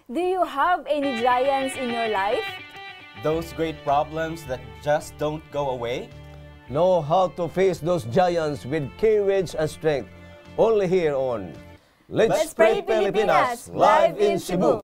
Do you have any giants in your life? Those great problems that just don't go away? Know how to face those giants with courage and strength. Only here on Let's Pray Pilipinas, live in Cebu.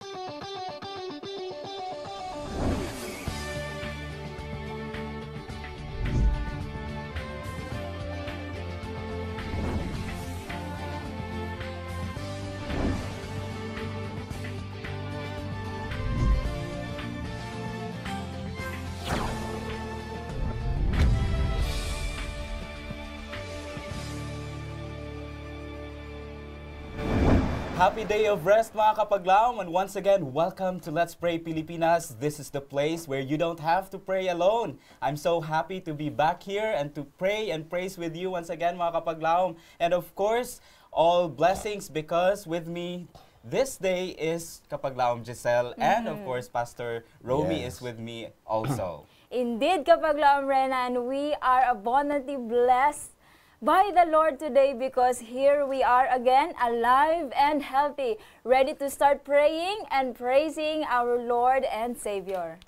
Happy day of rest mga kapaglaom, and once again, welcome to Let's Pray Pilipinas. This is the place where you don't have to pray alone. I'm so happy to be back here and to pray and praise with you once again mga kapaglaom. And of course, all blessings because with me this day is Kapaglaom Giselle and of course Pastor Romy is with me also. Indeed, Kapaglaom Renan, we are abundantly blessed by the Lord today because here we are again, alive and healthy, ready to start praying and praising our Lord and Savior.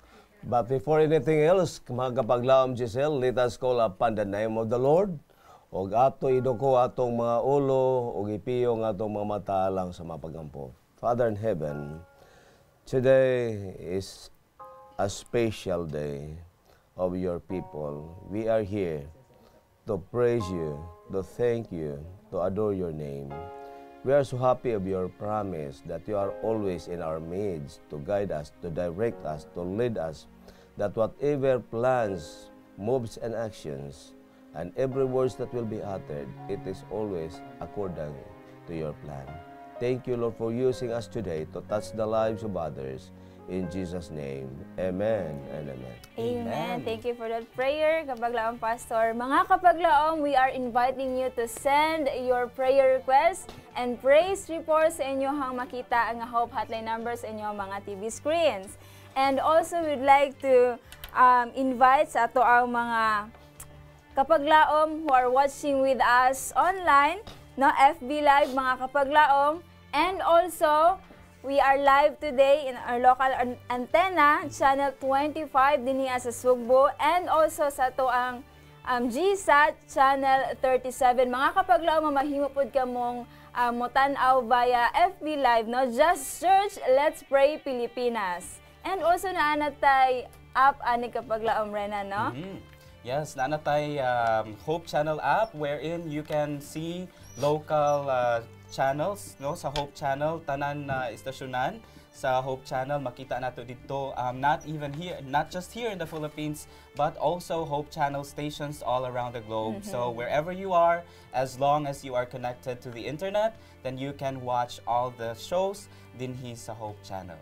But before anything else, mga kapaglaom Giselle, let us call upon the name of the Lord. Og ato idoko atong mga ulo, og ipiyo ng atong mga mata lang sa mapagampo. Father in heaven, today is a special day of your people. We are here to praise you, to thank you, to adore your name. We are so happy of your promise that you are always in our midst to guide us, to direct us, to lead us, that whatever plans, moves, and actions, and every words that will be uttered, it is always according to your plan. Thank you, Lord, for using us today to touch the lives of others. In Jesus' name, amen and amen. Amen. Thank you for that prayer, Kapaglaom Pastor. Mga Kapaglaom, we are inviting you to send your prayer requests and praise reports sa inyong makita ang Hope Hotline numbers sa inyong mga TV screens. And also, we'd like to invite sa ato ang mga Kapaglaom who are watching with us online, no, FB Live, mga Kapaglaom, and also we are live today in our local antenna, channel 25 din sa Sugbo, and also sa to ang GSAT, channel 37. Mga kapaglaom, mamahimupod ka mong motanaw via FB Live, no? Just search Let's Pray Pilipinas. And also naanatay app ani kapaglaom Renan, no? Yes, naanatay Hope Channel app wherein you can see local channels, no, sa Hope Channel, tanan na istasyonan sa Hope Channel, makita nato dito, not just here in the Philippines, but also Hope Channel stations all around the globe. So wherever you are, as long as you are connected to the internet, then you can watch all the shows dinhi sa Hope Channel.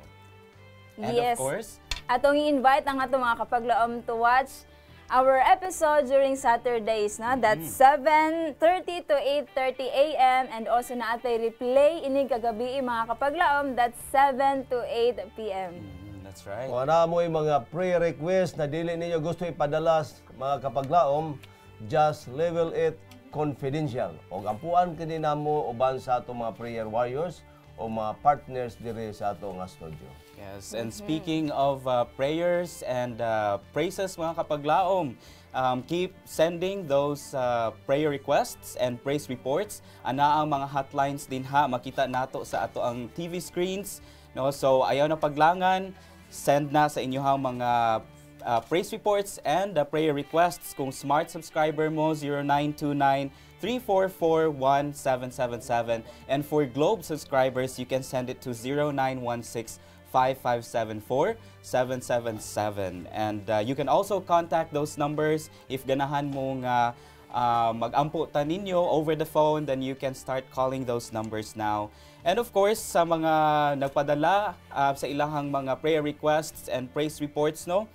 And yes. Of course, atong i-invite ang ato mga kapaglaom to watch our episode during Saturdays, no? That's 7:30 to 8:30 a.m. and also naatay replay inig kagabi mga kapaglaom, that's 7 to 8 p.m. That's right. Kung ano mo yung mga prayer request na dili ninyo gusto ipadala mga kapaglaom, just level it confidential. O ampuan kini namo uban sa ato mga prayer warriors o mga partners dire sa ato nga studio. Yes, and speaking of prayers and praises mga kapaglaom, keep sending those prayer requests and praise reports. Ana ang mga hotlines din ha, makita nato sa ato ang TV screens. No? So ayaw na paglangan, send na sa inyong mga praise reports and prayer requests. Kung smart subscriber mo, 0929-344-1777. And for Globe subscribers, you can send it to 0916-5574-777. And you can also contact those numbers if ganahan mong mag-ampo ta ninyo over the phone, then you can start calling those numbers now. And of course, sa mga nagpadala sa ilahang mga prayer requests and praise reports, no,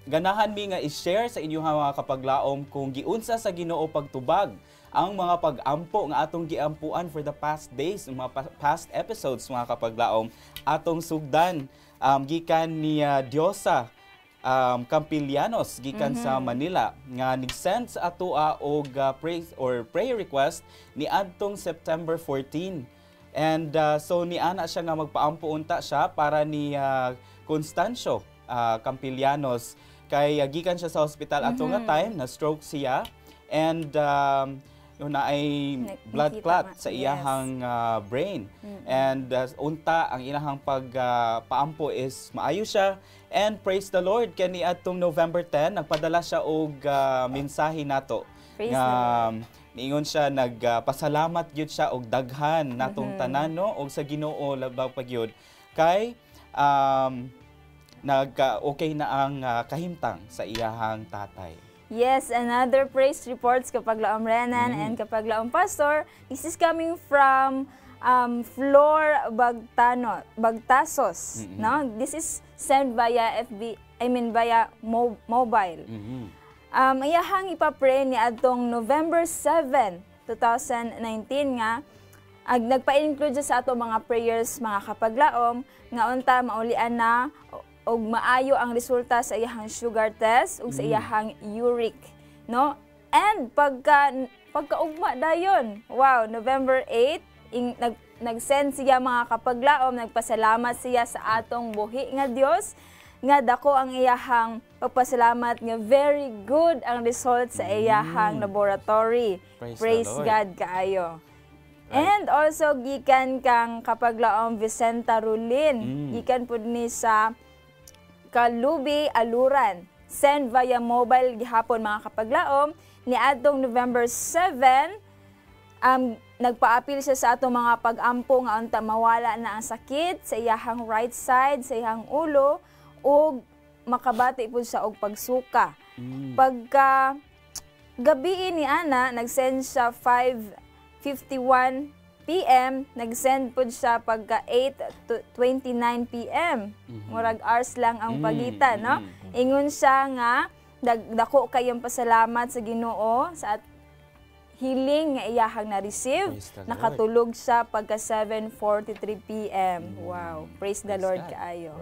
ganahan mi nga i-share sa inyong mga kapaglaom kung giunsa sa Ginoo pagtubag ang mga pag-ampo nga atong giampuan for the past days, mga past episodes mga kapaglaom, atong sugdan gikan ni Diosa Campilianos gikan sa Manila nga nag-send sa atoa og praise or prayer request ni adtong September 14. And so ni ana siya nga magpaampo unta siya para ni Constancio Campilianos kay gikan siya sa hospital ato nga time na stroke siya and yung na ay blood clot sa iyahang brain. And unta ang ilahang pagpaampo is maayo siya. And praise the Lord, kani atong November 10 nagpadala siya og mensahe nato. Niingon siya nagpasalamat gyud siya og daghan natong tanan no og sa Ginoo labaw pagyud kay okay na ang kahimtang sa iyahang tatay. Yes, another praise reports kapag laom Renan and kapag laom Pastor. This is coming from Flor Bagtasos. No, this is sent via via mobile. Iyahang ipapray ni adtong November 7, 2019 nga nagpa-include sa ato mga prayers mga kapaglaom nga unta maulian na og maayo ang resulta sa iyahang sugar test ug sa iyahang uric, no? And pagkaugma dayon. Wow, November 8 nag-send siya mga kapaglaom, nagpasalamat siya sa atong buhi nga Dios nga dako ang iyahang pagpasalamat nga very good ang result sa iyahang laboratory. Praise God kaayo. And also gikan kang kapaglaom Vicenta Rulin, gikan pud ni sa Kalubi, Aluran. Send via mobile gihapon mga kapaglaom. Ni adtong November 7, nagpa-appeal siya sa atong mga pag-ampo nga unta mawala na ang sakit sa iyahang right side, sa iyahang ulo, ug makabati po siya og pagsuka. Pagka gabi ni ana, nag-send siya 5:51 PM, nag-send po siya pagka 8:29 PM. Murag hours lang ang pagitan, no? Ingon siya nga, dako kayong pasalamat sa Ginoo sa healing nga iyahang na-receive. Nakatulog siya pagka 7:43 PM. Wow, praise the Lord kaayo.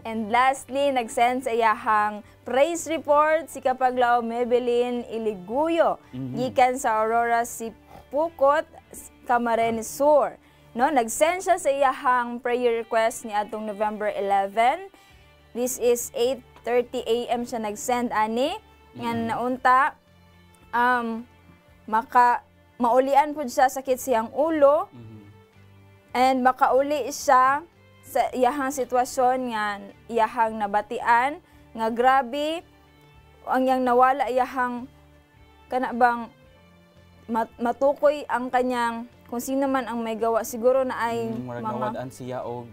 And lastly, nag-send sa iyahang praise report si kapaglaom Maybelline Iliguyo. Gikan sa Aurora Sipukot, Camarines Sur. No, nag-send siya sa iyahang prayer request ni atong November 11. This is 8:30 AM siya nag-send ani nga naunta maulian pud siya sakit siyang ulo. And makauli siya sa iyahang sitwasyon nga iyahang nabatian nga grabe ang yang nawala iyahang kanabang matukoy ang kanyang kung sino man ang may gawa siguro na ay mga nawalan siya og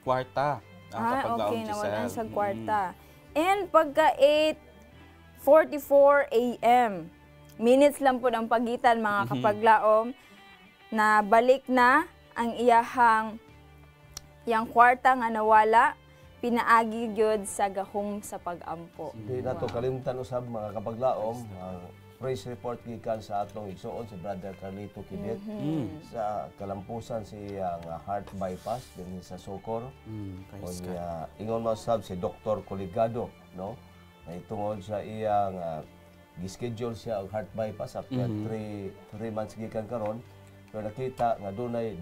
kwarta okay, nawalan sa kwarta. And pagka 8:44 AM, minutes lang po ang pagitan mga kapaglaom na balik na ang iyang kwarta nga nawala, pinaagi gyud sa gahom sa pag-ampo. Di nato kalimtan usab mga kapaglaom, praise report gikan sa atong igsuon si Brother Carlito Kibet sa kalampusan siyang heart bypass dinhi sa Socor. Ingon mo sab si Dr. Coligado, no? Ay tungod sa iyang gi-schedule siya og heart bypass after 3 months gikan karon. Pero nakita nga dunay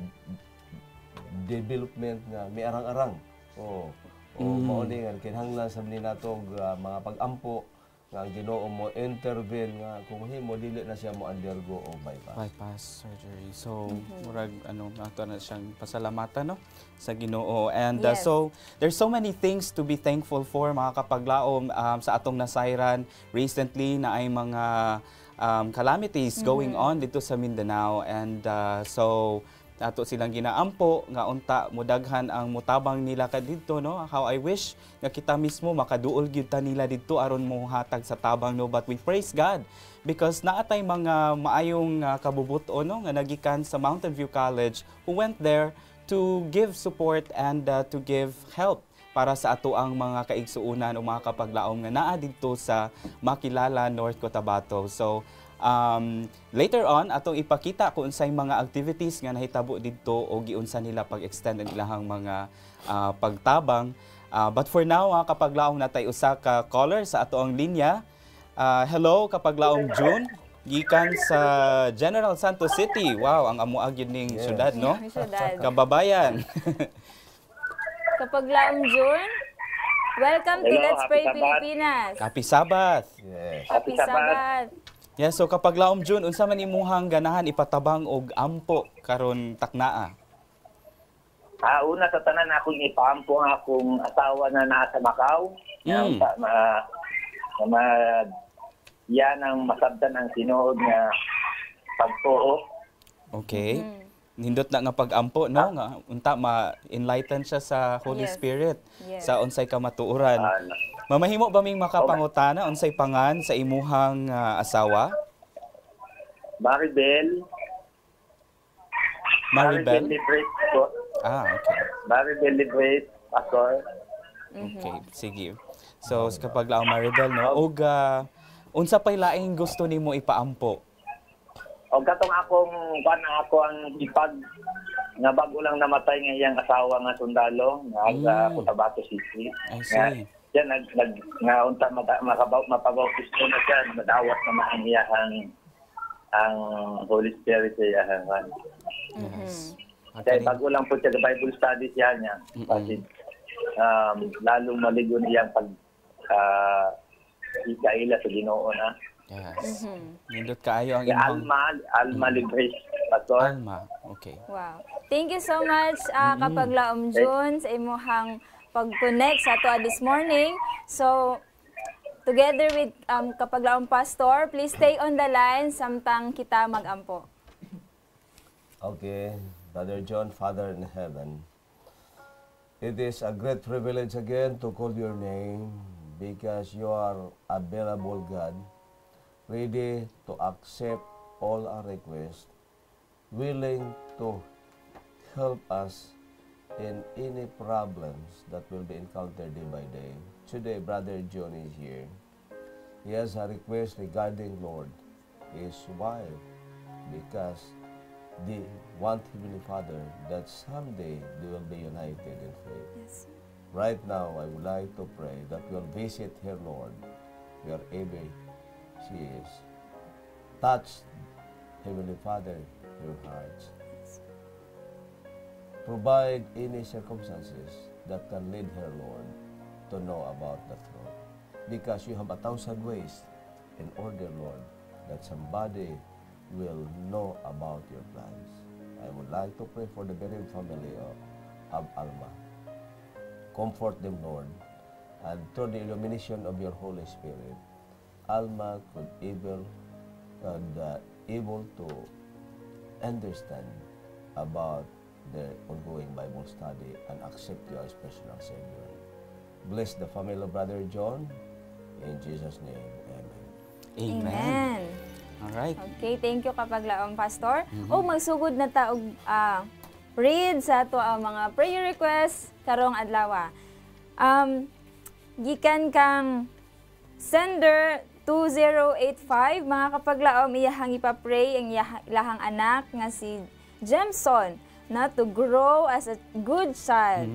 development nga may arang-arang. Mao ni nga kinahanglan sa nato mga pag-ampo nga ang Ginoo mo intervene nga kung himo dili na siya mo undergo o bypass surgery. So murag ato na siyang pasalamatan no sa Ginoo. And so there's so many things to be thankful for mga kapaglaom sa atong nasayran recently na ay mga calamities going on dito sa Mindanao. And so ato silang ginaampo nga unta mudaghan ang mutabang nila kadidto no. How I wish nga kita mismo makaduol gyud ta nila didto aron mo hatag sa tabang no, but we praise God because naatay mga maayong kabubuton no nga nagikan sa Mountain View College who went there to give support and to give help para sa ato ang mga kaigsuunan o mga kapaglaom nga naa didto sa Makilala, North Cotabato. So later on atong ipakita kung unsay mga activities nga nahitabo didto o giunsa nila pag-extend ang ilahang mga pagtabang. But for now, kapaglaong natay usa ka caller sa ato ang linya. Hello, kapaglaong June. Gikan sa General Santos City. Wow, ang amuag yun ning Yes. syudad, no? Syudad. Kababayan. Kapag laong June, welcome to Hello, Let's happy Pray Sabbath. Pilipinas. Happy Sabbath. Yes. Happy Sabbath. Yeah, so kapag laom June, unsa man imuhang ganahan ipatabang og ampo karon taknaa? Una sa tanan akong ipampo ang akong asawa na nasa Macau. Mm. Yan ang masabdan ang tinuod nga pagtuo. Okay. Nindot na nga pag-ampo, no? Nga unta ma-enlighten siya sa Holy Yes. Spirit Yes. sa unsay kamatuoran. Ah, Mamahimo ba ming makapangutana unsay pangan sa imuhang asawa? Maribel. Maribel? Libre po. Okay. Maribel Libre, Pastor. Okay, sige. So kapag laong Maribel, no? Og unsa pay laing gusto nimo ipaampo? O katong akong ako ang ipag nga bago lang namatay nga iyang asawa nga sundalo nga sa Cotabato City. I see. Yan nga unta mapabautis ko na siya, madawat naman ang iyahang ang Holy Spirit sa iyahang. Yes. Kaya bago lang po siya, Bible studies yan niya. Kasi lalong maligo niyang pag ikaila sa Ginoo na. Yes. Nindot kaayo ang Kaya imong Alma Libre, Pastor. Alma. Okay. Wow. Thank you so much kapag laom June sa imuhang pag-connect sa ato this morning. So, together with kapag laom Pastor, please stay on the line samtang kita mag-ampo. Okay, Brother John, Father in heaven, it is a great privilege again to call your name because you are available God, ready to accept all our requests, willing to help us in any problems that will be encountered day by day. Today, Brother John is here. He has a request regarding Lord, his wife, because they want Heavenly Father that someday they will be united in faith. Yes. Right now, I would like to pray that you'll visit her, Lord, wherever she is. Touch, Heavenly Father, your hearts. Provide any circumstances that can lead her, Lord, to know about the truth. Because you have 1,000 ways in order, Lord, that somebody will know about your plans. I would like to pray for the bereaved family of Alma. Comfort them, Lord, and through the illumination of your Holy Spirit, Alma could able to understand about the ongoing Bible study and accept you as personal Savior. Bless the family of Brother John. In Jesus' name, Amen. Amen. Alright. Okay, thank you kapag laom Pastor. O magsugod na ta og read sa ato ang mga prayer requests karong adlaw. Gikan kang sender 2085, mga kapaglaom, iyahang ipapray ang ilahang anak nga si Jemson na to grow as a good child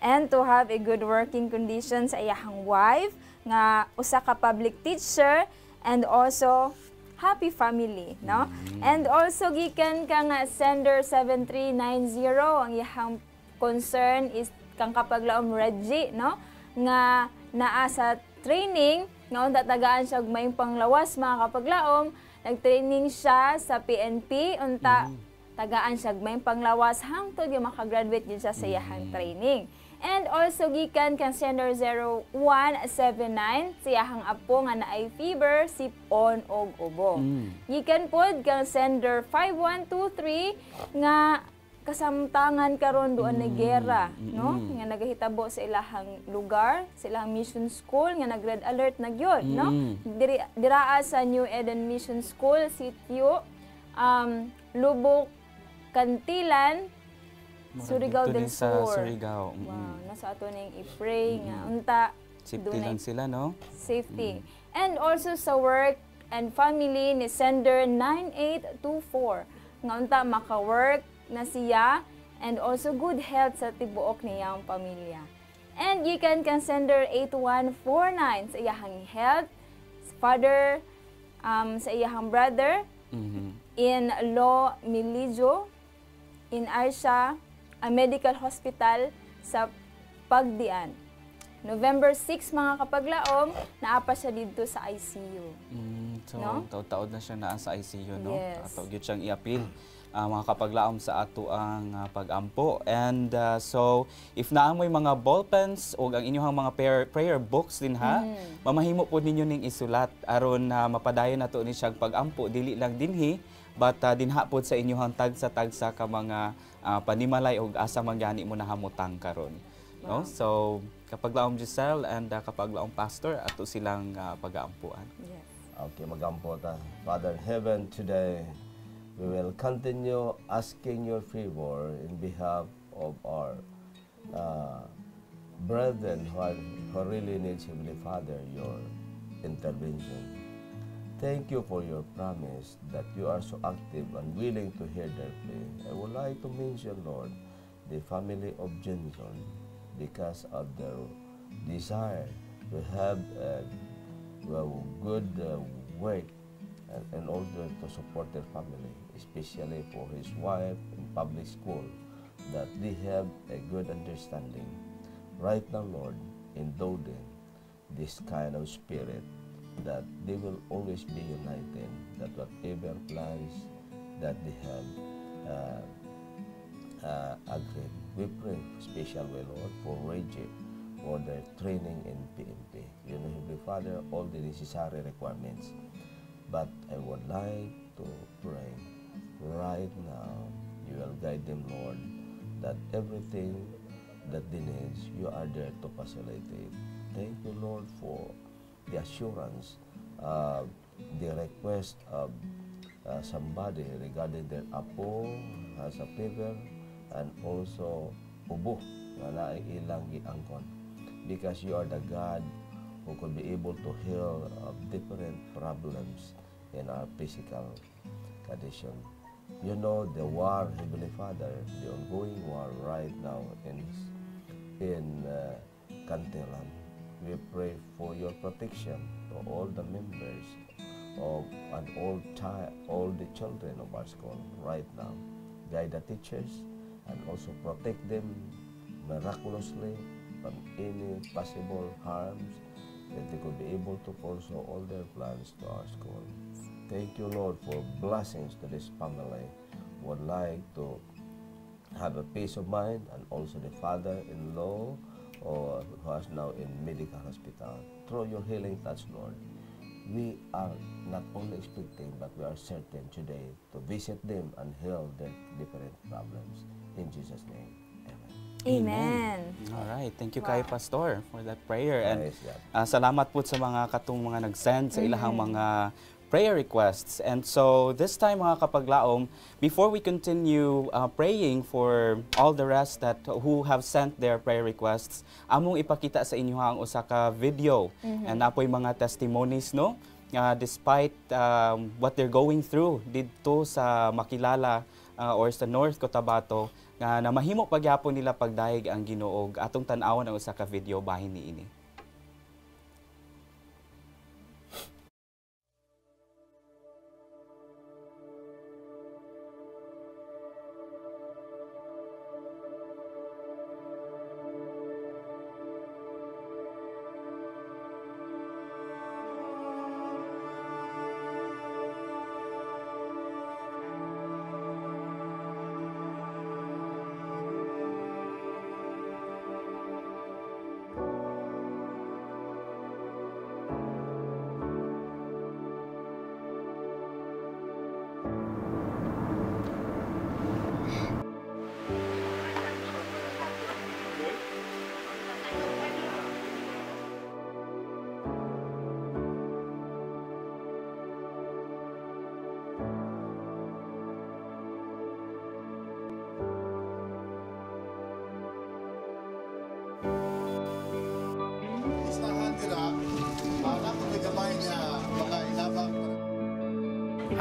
and to have a good working condition sa iyahang wife nga usa ka public teacher and also happy family, no? And also gikan ka nga sender 7390, ang iyahang concern is kang kapaglaom Reggie, no? Nga naa sa training nga unta tagaan siya og maayong panglawas, mga kapaglaom. Nag-training siya sa PNP unta tagaan siya og maayong panglawas hangtod yung makagraduate gyud siya sa iyahang training. And also gikan kang sender 0179 sa iyahang apo nga naay fever, sipon og ubo. Gikan pod kang sender 5123 nga kasamtangan karon doon na gera, no? Nga nagahitabo sa ilahang lugar, sa ilahang mission school nga nag-red alert na gyud, no? Diraa sa New Eden Mission School, sitio Lubok, Kantilan, Surigao del Sa Sur. Surigao. Wow, nasa ato ning i-pray nga unta Safety dunay lang sila, no? safety. And also sa work and family ni sender 9824 nga unta maka-work na siya and also good health sa tibuok niyang pamilya. And gikan kang sender 8149 sa iyahang health, father sa iyahang brother, in Lo Milijo, in Arsha, a medical hospital sa Pagdian. November 6, mga kapaglaom, naapa siya dito sa ICU. So, No? taod-taod na siya naa sa ICU, no? Yes. Ato gyud siyang iapil mga kapaglaom sa ato ang pag-ampo. And so, if naamoy mga ballpens o ang inyong mga prayer books din ha, mamahimo po ninyo ning isulat aron mapadayon nato ni siyang pag-ampo dili lang dinhi, but dinha pod sa inyong tagsa-tagsa ka mga panimalay o asa manggani mo nahamutang karon. No? So, kapaglaom Giselle and kapaglaom Pastor, ato silang pag-aampuan. Yes. Okay, magampo ta. Father in heaven, today we will continue asking your favor in behalf of our brethren who really needs, Heavenly Father, your intervention. Thank you for your promise that you are so active and willing to hear their plea. I would like to mention, Lord, the family of Johnson, because of their desire to have good work and order to support their family, especially for his wife in public school, that they have a good understanding. Right now, Lord, endow them this kind of spirit that they will always be united, that whatever plans that they have agreed. We pray especially, Lord, for Reggie, for their training in PNP. You know, Heavenly Father, all the necessary requirements. But I would like to pray right now, you will guide them, Lord, that everything that they need, you are there to facilitate. Thank you, Lord, for the assurance, the request of somebody regarding their apo has a fever and also ubo na ilang giangkon. Because you are the God who could be able to heal different problems in our physical condition. You know the war, Heavenly Father, the ongoing war right now in Cantelan. We pray for your protection to all the members of and all the children of our school right now. Guide the teachers and also protect them miraculously from any possible harms, that they could be able to pursue all their plans to our school. Thank you, Lord, for blessings to this family. Would like to have a peace of mind, and also the father-in-law who is now in medical hospital. Through your healing touch, Lord, we are not only expecting, but we are certain today to visit them and heal their different problems. In Jesus' name, amen. Amen. Alright, thank you Wow. kay Pastor for that prayer. And Praise God. salamat po sa mga katong mga nag-send sa ilahang mga prayer requests. And so this time mga kapaglaom, before we continue praying for all the rest that who have sent their prayer requests, among ipakita sa inyo ang usa ka video. And napoy mga testimonies, no? Despite what they're going through dito sa Makilala or sa North Cotabato, na mahimo pagyapon nila pagdayeg ang Ginoo. Atong tan-awon ang usa ka video bahin niini.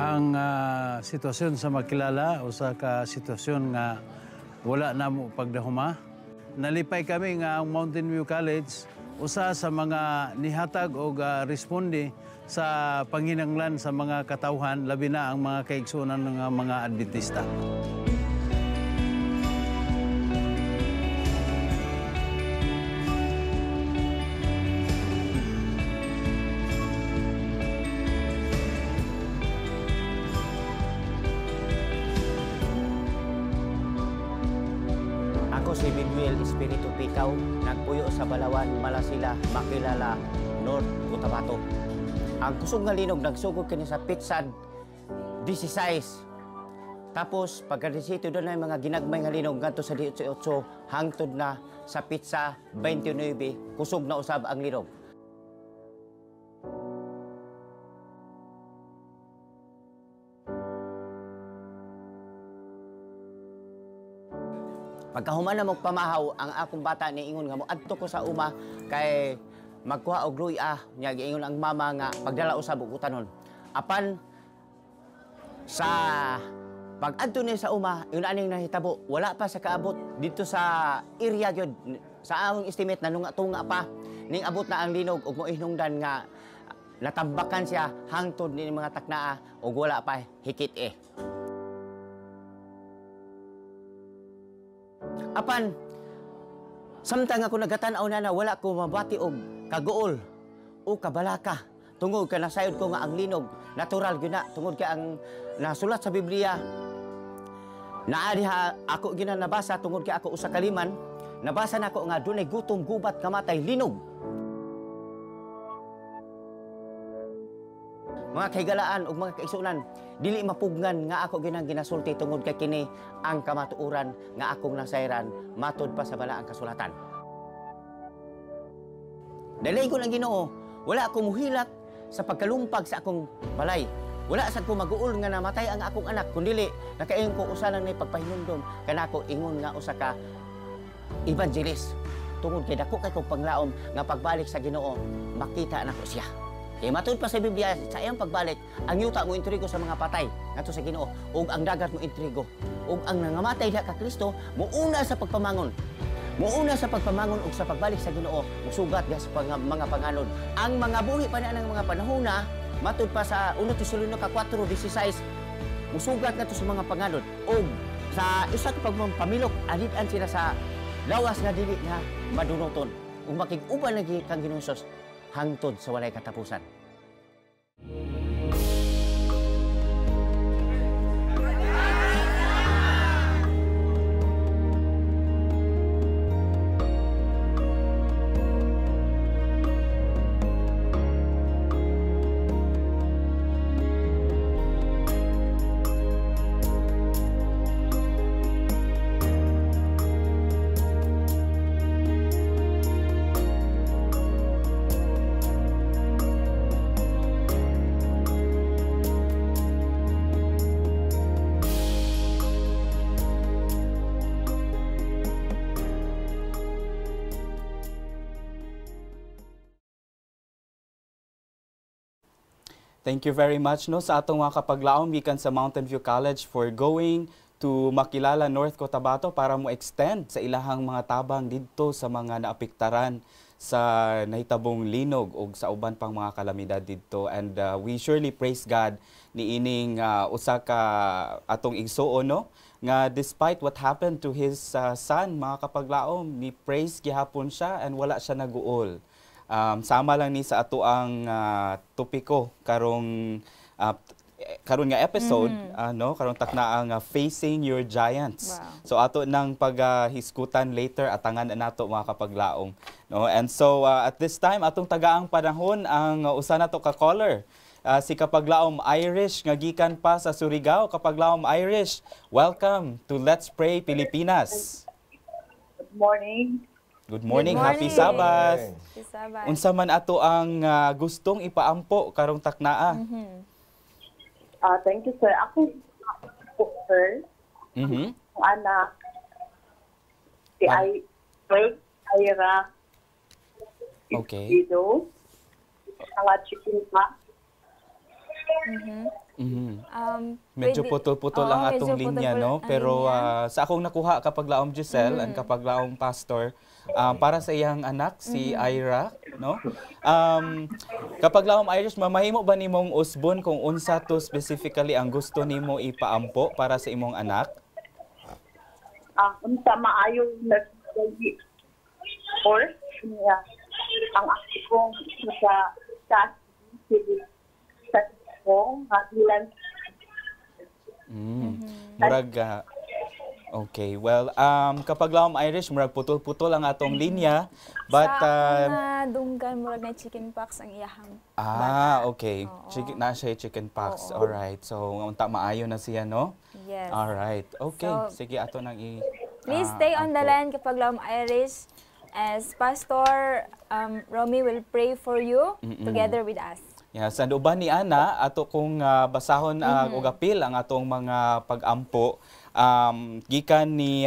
Ang sitwasyon sa Makilala, usa ka sitwasyon nga wala na mo pagdahuma. Nalipay kami nga ang Mountain View College usa sa mga nihatag o responde sa panginanglan sa mga katawhan, labi na ang mga kaigsunan ng mga Adventista. Ako si Biguel Espiritu Pikaw, nagpuyo sa Balawan, Malasila, Makilala, North Cotabato. Ang kusog nga linog nagsugod kini sa Pitsan 16. Tapos pagka-17 doon na mga ginagmay nga linog ngadto sa 18 hangtod na sa Pitsa 29 kusog na usab ang linog. Pagkahuman na magpamahaw, ang akong bata niingon nga mo adto ko sa uma kay magkuha og luya nya giingon ang mama nga pagdala usab og utanon. Apan sa pag-adto ni sa uma, yun aning nahitabo, wala pa sa kaabot dito sa area gyud sa among estimate nanunga-tunga pa ning abot na ang linog ug moihnungdan nga natambakan siya hangtod ni mga taknaa ug wala pa hikit eh. Apan, samtang ako nagatan-aw na wala ko mabati og kaguol o kabalaka. Tungod ka nasayod ko nga ang linog, natural gyud na tungod ka ang nasulat sa Biblia. Naadiha ako ginanabasa tungod kay ako usa ka liman, nabasa nako nga dunay gutom gubat kamatay linog. Mga kaigalaan ug mga kaigsunan, dili mapugnan nga ako ginang ginasulti tungod kay kini ang kamatuoran nga akong nasayran matud pa sa balaang kasulatan. Dalay ko ng Ginoo, wala akong muhilak sa pagkalumpag sa akong balay. Wala sa ko maguol nga namatay ang akong anak, kundili nakaingon ko usa lang ni pagpahinumdom kanako ingon nga usa ka evangelist. Tungod kay dako kay kong panglaom nga pagbalik sa Ginoo, makita nako siya. Kaya matud pa sa Biblia, sa iyang pagbalik, ang yuta mo intrigo sa mga patay ngadto sa Ginoo, ug ang dagat mo intrigo, ug ang nangamatay diha ka Kristo muuna sa pagpamangon. Muuna sa pagpamangon ug sa pagbalik sa Ginoo, musugat diha sa mga panganod. Ang mga buhi pa na ng mga panahon na matud pa sa 1 Tesalonica 4:16, musugat ngadto sa mga panganod ug sa isa ka pagpamilok adit-an sila sa lawas nga dili nga madunoton ug makig-uban lagi kang Ginoong Hesus hangtod sa walay katapusan. Thank you very much no sa atong mga kapaglaom gikan sa Mountain View College for going to Makilala, North Cotabato para mo extend sa ilahang mga tabang didto sa mga naapektaran sa nahitabong linog o sa uban pang mga kalamidad didto. And we surely praise God ni ining usa ka atong igsuon no nga despite what happened to his son, mga kapaglaom, ni praise gihapon siya and wala siya naguol. Sama lang ni sa ato ang topiko karong nga episode karong taknaang Facing Your Giants. Wow. So ato nang paghiskutan later atangan nato mga kapaglaom no. And so at this time atong tagaang panahon ang usa nato ka caller. Si kapaglaom Irish nga gikan pa sa Surigao. Kapaglaom Irish, welcome to Let's Pray Pilipinas. Good morning. Good morning, Good Happy morning. Sabbath. Happy Sabbath. Unsa man ato ang gustong ipaampo karong taknaa? Thank you, sir. Ako po, sir. Mhm. Ang anak, si Ira, Okay. Ido, mga chicken pa. Mhm. Medyo Pwede- putol-putol Oo, ang atong medyo linya, putol-putol no? ang Pero linya. sa akong nakuha kapag laom Giselle and kapag laom Pastor, para sa iyang anak, si Ira, no? Kapag laom Irish, mamahimo ba nimong usbon kung unsa to specifically ang gusto nimo ipaampo para sa imong anak? Unsa maayo na course niya ang akong sa sa ko ilan Murag, okay. Well, kapag laom Irish, murag putol-putol ang atong linya. But, sa akong dunggan, murag na chicken pox ang iyahang okay. Oo. Na siya chicken pox. Oo. Alright. So, unta maayo na siya, no? Yes. Alright. Okay. So, Sige, ato nang Please stay on the ampo. line kapag laom Irish, as Pastor Romy will pray for you together with us. Yeah, sa uban ni Ana, ato kung basahon og apil ang atong mga pag-ampo gikan ni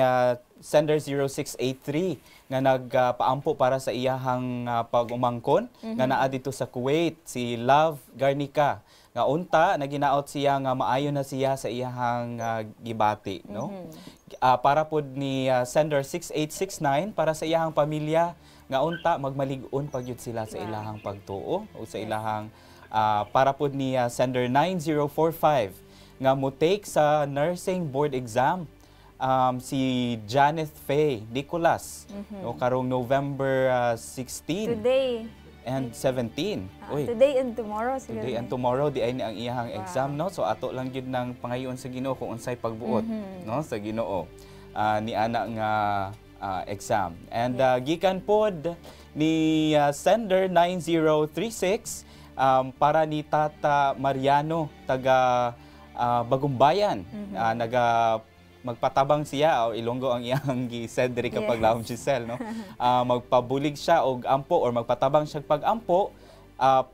sender 0683 nga nagpaampo para sa iyahang pag-umangkon nga naa dito sa Kuwait, si Love Garnica. Nga unta naginaot siya nga maayo na siya sa iyahang gibati, no? Para pod ni sender 6869 para sa iyahang pamilya nga unta magmalig-on pagyud sila sa ilahang pagtuo o sa ilahang para pod ni sender 9045 nga mo take sa nursing board exam si Janeth Faye Nicolas no karong November 16 Today. and 17. Uy, Today and tomorrow. siguro. today and tomorrow di ay ni ang iyahang exam, no? So ato lang gyud nang pangayoon sa Ginoo kung unsay pagbuot, no, sa Ginoo ni ana nga exam. And gikan pod ni sender 9036 para ni Tata Mariano taga Bagumbayan. Naga magpatabang siya o Ilonggo ang iyang gi-send diri kapag Yes. laom Giselle, no? Magpabulig siya og ampo or magpatabang siya pag-ampo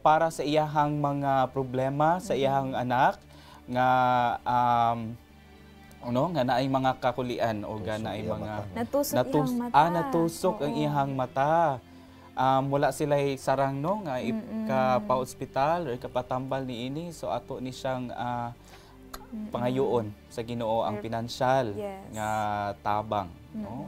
para sa iyahang mga problema sa iyahang anak nga nga naay mga kakulian o nga naay mga Natusok iyang mata. natusok ang Oo. iyahang mata. Wala sila sarang no nga pa-ospital or kapatambal ni ini, so ato ni siyang pangayoon sa Ginoo ang pinansyal Yes. nga tabang, no?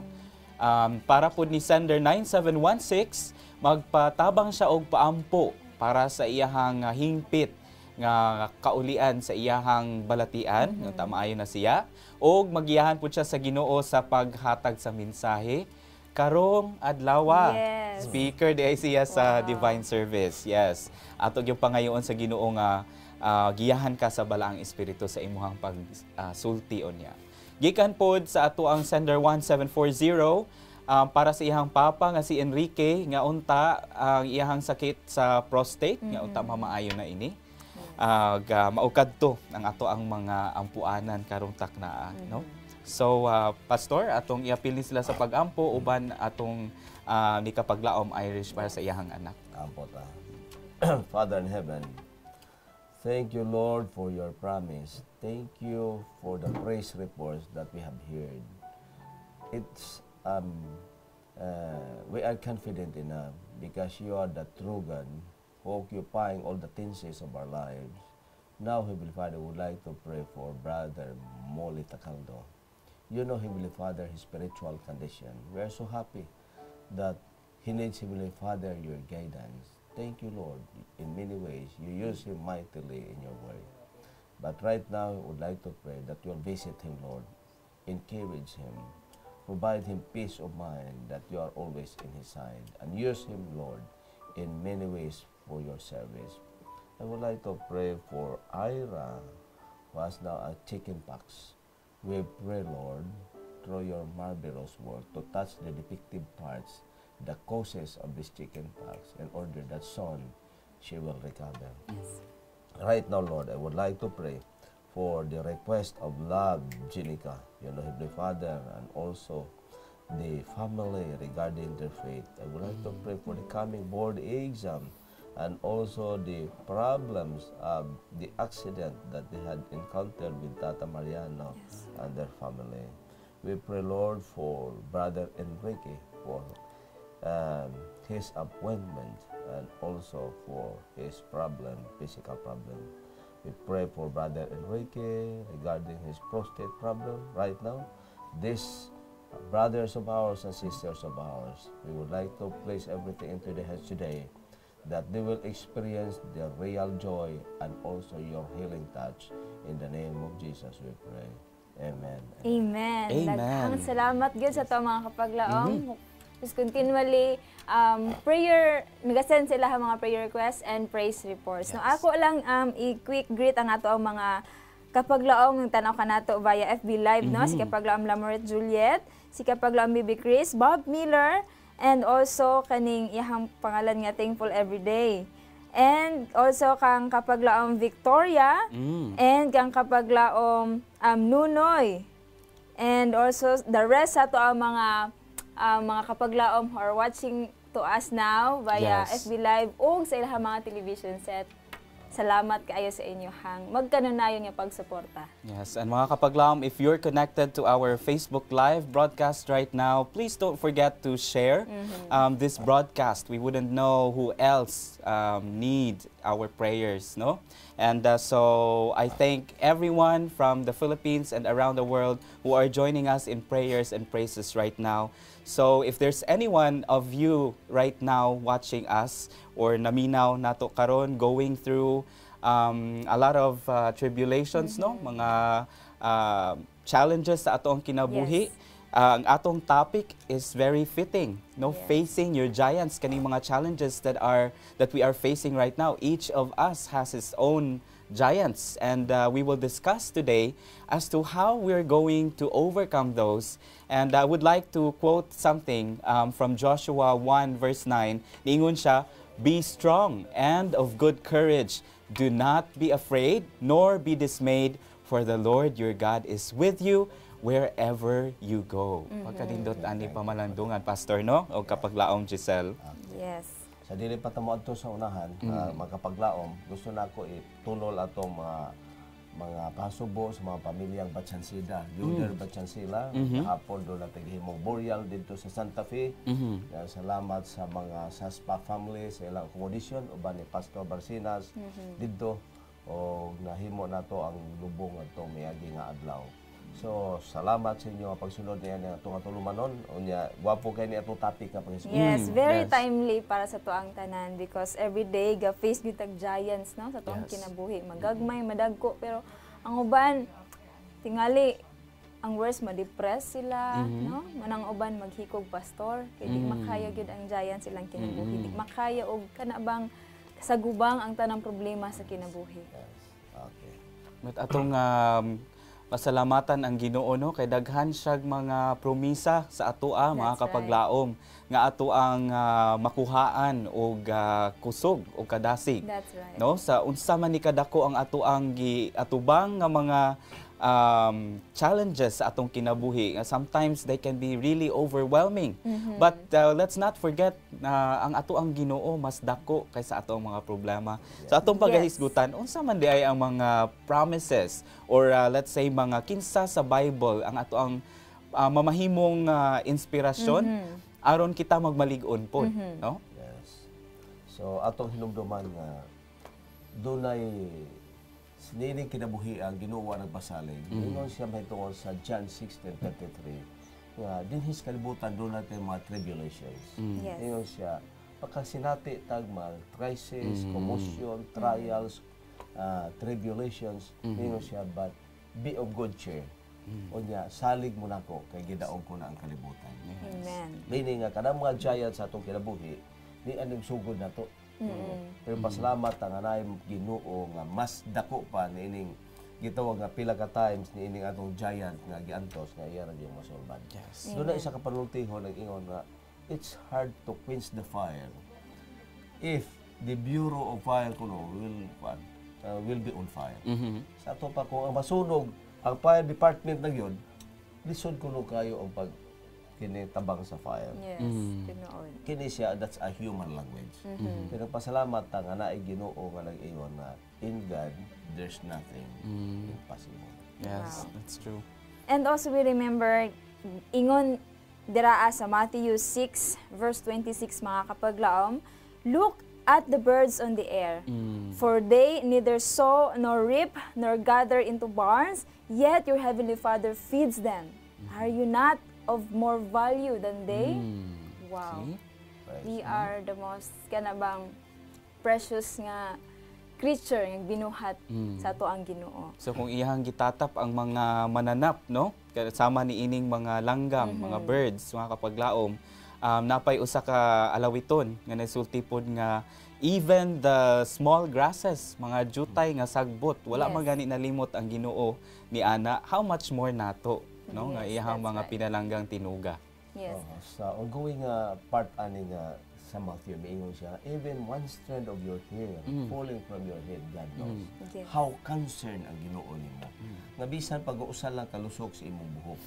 Para pod ni sender 9716 magpatabang siya og paampo para sa iyahang hingpit nga kaulian sa iyahang balatian, nga tamaayo na siya, og magiyahan pud siya sa Ginoo sa paghatag sa mensahe karong adlaw. Yes. Speaker di ay siya sa Wow. divine service. Yes. Ato gyud pangayoon sa Ginoo nga giyahan ka sa balaang espiritu sa imuhang pagsulti niya. Gikan pod sa ato ang sender 1740 para sa iyahang papa nga si Enrique nga unta ang iyahang sakit sa prostate nga unta mamaayo na ini. Maukad to ang ato ang mga ampuanan karong taknaa, no? So pastor, atong iapil ni sila sa pag-ampo uban atong ni kapaglaom Irish para sa iyahang anak. Ampo ta. Father in heaven, thank you, Lord, for your promise. Thank you for the praise reports that we have heard. It's we are confident enough because you are the true God who occupying all the tenses of our lives. Now, Heavenly Father, we would like to pray for Brother Molly Takaldo. You know, Heavenly Father, his spiritual condition. We are so happy that he needs, Heavenly Father, your guidance. Thank you, Lord. In many ways, you use him mightily in your word. But right now, we would like to pray that you'll visit him, Lord. Encourage him. Provide him peace of mind that you are always in his side. And use him, Lord, in many ways for your service. I would like to pray for Ira, who has now a chicken pox. We pray, Lord, through your marvelous work to touch the defective parts, the causes of this chicken pox, in order that soon she will recover. Right now, Lord, I would like to pray for the request of Love Jenica, Heavenly Father, and also the family regarding their faith. I would like to pray for the coming board exam and also the problems of the accident that they had encountered with Tata Mariano and their family. We pray, Lord, for Brother Enrique, for his appointment and also for his problem, physical problem. We pray for Brother Enrique regarding his prostate problem right now. These brothers of ours and sisters of ours, we would like to place everything into the hands today, that they will experience the real joy and also your healing touch. In the name of Jesus we pray. Amen. Amen. Amen. Daghang salamat gyud sa to mga kapaglaom. Just continually prayer, nagasend sila ang mga prayer requests and praise reports. No, ako lang i-quick greet ang ato ang mga kapaglaom ng tanaw kanato via FB Live, no? Si kapaglaom Lamoret Juliet, si kapaglaom Bibi Chris, Bob Miller, and also kaning iyang pangalan nga Thankful Everyday. And also kang kapaglaom Victoria, and kang kapaglaom Nunoy. And also the rest sa to ang mga kapaglaom who are watching to us now via Yes. FB Live o sa ilang mga television set. Salamat kaayo sa inyo hang magkanunayon nga pagsuporta. Yes, and mga kapaglaom, if you're connected to our Facebook Live broadcast right now, please don't forget to share this broadcast. We wouldn't know who else need our prayers, no? And so I thank everyone from the Philippines and around the world who are joining us in prayers and praises right now. So if there's anyone of you right now watching us or naminaw nato karon going through a lot of tribulations, no, mga challenges sa atong kinabuhi, ang atong topic is very fitting, no, facing your giants, kaning mga challenges that we are facing right now. Each of us has his own giants, and we will discuss today as to how we're going to overcome those. And I would like to quote something from Joshua 1 verse 9. Niingon siya, "Be strong and of good courage. Do not be afraid nor be dismayed, for the Lord your God is with you wherever you go." Pagkadindot ani pamalandungan, Pastor, no? O kapaglaom Giselle. Yes. Sa dili pa tamo adto sa unahan, mga kapaglaom, gusto nako itulol atong mga pasubo sa mga pamilyang Batchansida, Yuder Batchansila, hapon do natin himong burial dito sa Santa Fe. Salamat sa mga Saspa family sa ilang accommodation uban ni Pastor Barcinas dito o nahimo nato ang lubong atong miagi nga adlaw. So, salamat sa inyo ang pagsunod niya ng atong atulumanon. Unya, gwapo kayo ni atong topic nga pag-isip. Yes, very timely para sa tuang tanan because every day ga face gyud tag giants, no, sa tuang kinabuhi. Magagmay, madagko, pero ang uban tingali ang worst ma-depress sila, no? Manang uban maghikog pastor, kay di makaya gyud ang giants silang kinabuhi. Di makaya og kanabang kasagubang ang tanang problema sa kinabuhi. Okay. Met atong pasalamatan ang Ginoo, no, kay daghan siyag mga promisa sa atoa, mga kapaglaom, nga ato ang makuhaan og kusog o kadasig. That's right. No, sa unsa man ni kadako ang ato ang giatubang nga mga challenges sa atong kinabuhi. Sometimes they can be really overwhelming. But let's not forget na ang ato ang Ginoo mas dako kaysa atong mga problema. Sa atong paghisgutan, unsa man di ay ang mga promises or let's say mga kinsa sa Bible ang ato ang mamahimong inspirasyon aron kita magmalig-on po, no? Yes. So atong hinumduman nga dunay sinining kinabuhi ang Ginoo nagpasalig. Ingon siya mahitungod sa John 16:33 nga dinhis kalibutan doon natin mga tribulations. Yes. Ingon siya pagkasinati tagmal crisis, commotion, trials, tribulations. Ingon siya but be of good cheer. Unya salig mo nako kay gidaog ko na ang kalibutan. Amen. Meaning nga kanang mga giants sa atong kinabuhi ni aning sugod nato. Pero pasalamat ang anay Ginoo nga mas dako pa niining gitawag nga pila ka times niining atong giant nga giantos nga iya ra gyud masulban. Yes. Doon na isa ka panultihon ang ingon nga it's hard to quench the fire if the Bureau of Fire kuno will be on fire. Sa ato pa kung ang masunog ang fire department na yun, lisod kuno kayo ang pag kinitabang sa fire. Yes. Tinuod. Kini siya, that's a human language. Pero pasalamat ang anay Ginoo nga nag-ingon na in God, there's nothing impossible. Yes, that's true. And also we remember ingon diraa sa Matthew 6 verse 26 mga kapaglaom, look at the birds on the air. For they neither sow nor reap nor gather into barns, yet your heavenly Father feeds them. Are you not of more value than they? Wow. See? We are the most kanabang precious nga creature nga binuhat sa ato ang Ginoo. So kung iyang gitatap ang mga mananap, no? Kasama ni ining mga langgam, mga birds, mga kapaglaom, napay usa ka alawiton nga nasulti pod nga even the small grasses, mga jutay nga sagbot, wala Yes. man gani nalimot ang Ginoo ni ana, how much more nato, no? Nga Yes, iyang that's mga right. pinalanggang tinuga. Yes. Sa ongoing part ani nga sa Matthew, miingon siya, even one strand of your hair falling from your head, God knows. Yes. How concerned ang Ginoo nimo. Nga bisan pag-usa lang kalusok sa imong buhok.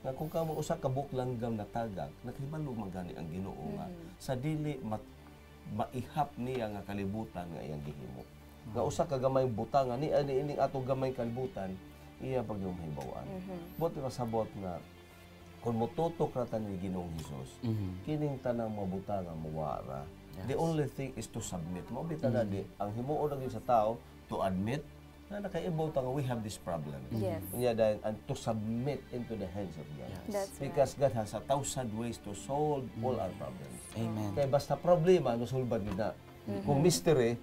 Nga kung ka mo usa ka buhok langgam na tagak, nakahibalo man gani ang Ginoo nga sa dili maihap niya nga kalibutan nga iyang gihimo. Nga usa ka gamay butang ani ining ato gamay kalibutan, iya pag yung mahibawaan. Buti pasabot nga kung mututok ra ta ni Ginoong Hesus, kining tanang mabuta nga mawara. The only thing is to submit. Mao bitaw na di ang himuon ra gyud sa tao to admit na nakaibaw ta nga we have this problem. Yes. Unya dahil and to submit into the hands of God. That's Because God has 1,000 ways to solve all our problems. Amen. Kaya basta problema, nasulbad yun na. Kung mystery,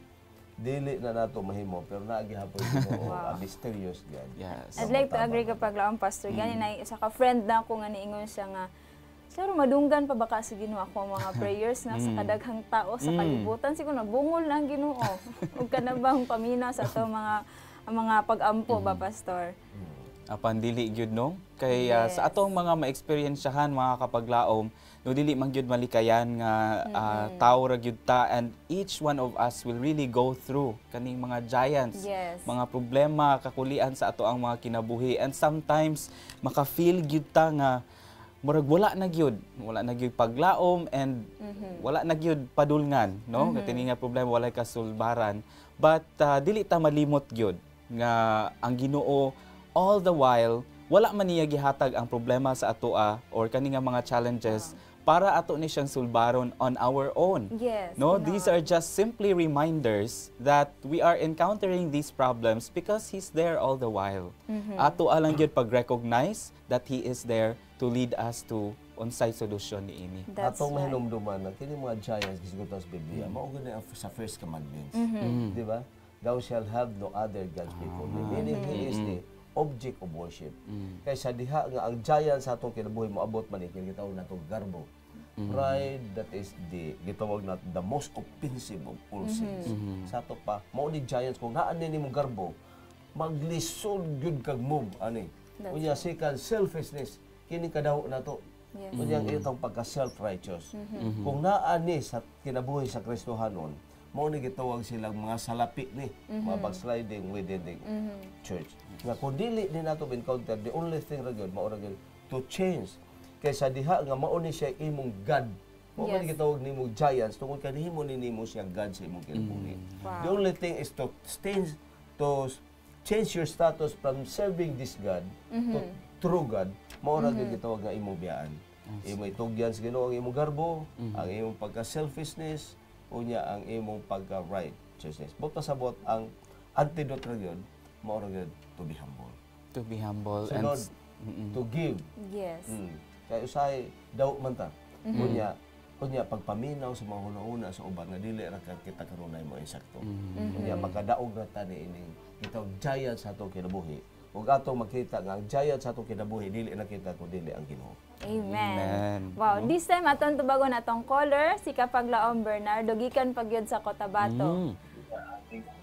dili na nato mahimo pero naagi hapon Ginoo a mysterious God. Yes. I'd like to agree kapag laang pastor gani na isa ka friend na ako nga niingon siya nga Sir, madunggan pa baka sa Ginoo ako ang mga prayers na sa kadaghang tao sa kalibutan siguro nabungol na ang Ginoo. Ug kanabang pamina sa ato mga pag-ampo ba pastor? Apan dili gyud no kay Yes. sa atong mga maexperyensyahan mga kapaglaom no dili man gyud malikayan nga tawo ra gyud ta, and each one of us will really go through kaning mga giants, Yes. mga problema, kakulian sa ato ang mga kinabuhi, and sometimes maka-feel gyud ta nga murag wala na gyud paglaom, and wala na gyud padulngan no kini nga problema walay kasulbaran, but dili ta malimot gyud nga ang Ginoo all the while wala man niya gihatag ang problema sa atoa or kani nga mga challenges para ato ni siyang sulbaron on our own. Yes. No, Ginoo. these are just simply reminders that we are encountering these problems because He's there all the while. Ato alang gyud pag-recognize that He is there to lead us to unsay solusyon niini. That's Atong right. mahinumduman na kini mga giants gisugot sa Biblia, mao gani ang sa first commandments. Di ba? Thou shall have no other gods before me. Meaning He is the object of worship. Kaysa diha nga ang giant sa atong kinabuhi moabot man kini gitawag nato garbo. Pride, that is the gitawag na the most offensive of all sins. Sa ato pa mao ni giants kung naa ni nimo garbo, maglisod gyud kag move ani. That's Unya second selfishness kini kadaho nato. Yes. Unyang itong pagka self-righteous. Kung naa ni sa kinabuhi sa Kristohanon, mao ni gitawag silang mga salapi ni, mga backsliding within the church. Nga kung dili din nato encounter, the only thing ra gyud mao ra gyud to change. Kaysa diha nga mao ni siya imong God. Mao man Yes. gitawag nimo giants tungod kanimo ni nimo siya God sa imong kinabuhi. Wow. The only thing is to change your status from serving this God to true God. Mao ra gyud gitawag nga imong biyaan. Imo itugyan sa Ginoo ang imong garbo, ang imong pagka-selfishness, unya ang imong pagka-righteousness. But pasabot ang antidote ra gyud, mao ra gyud to be humble. To be humble and Sunod, to give. Yes. Kaya usay daw man ta. Unya pagpaminaw sa mga una-una sa uban nga dili ra kita karon na mo insakto. Unya makadaog ra ta ni ining itong giant sa atong kinabuhi. Ug ato makita nga ang giant sa atong kinabuhi dili na kita kun dili ang Ginoo. Amen. Amen. Wow, this time aton tubagon atong caller si Kapaglaom Bernardo gikan pagyud sa Cotabato.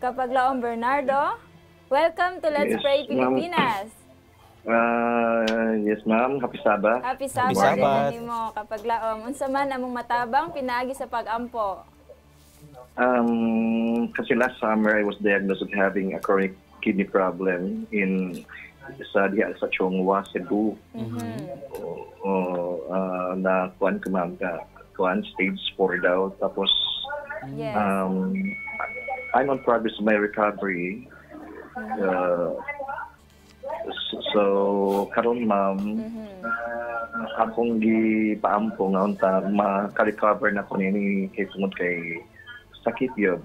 Kapaglaom Bernardo, welcome to Let's Yes, Pray ma'am. Pilipinas. Yes, ma'am. Happy Sabbath. Happy Happy Sabbath Sabbath. nimo Kapaglaom. Unsa man among matabang pinaagi sa pag-ampo? Kasi last summer, I was diagnosed with having a chronic kidney problem sa Chongwa, Cebu. Na kuan ko ma'am, stage 4 daw. Tapos, Yes. I'm on progress in my recovery. So, karon ma'am, akong gipaampo nga unta maka-recover na ko nini kay tungod kay sakit yun.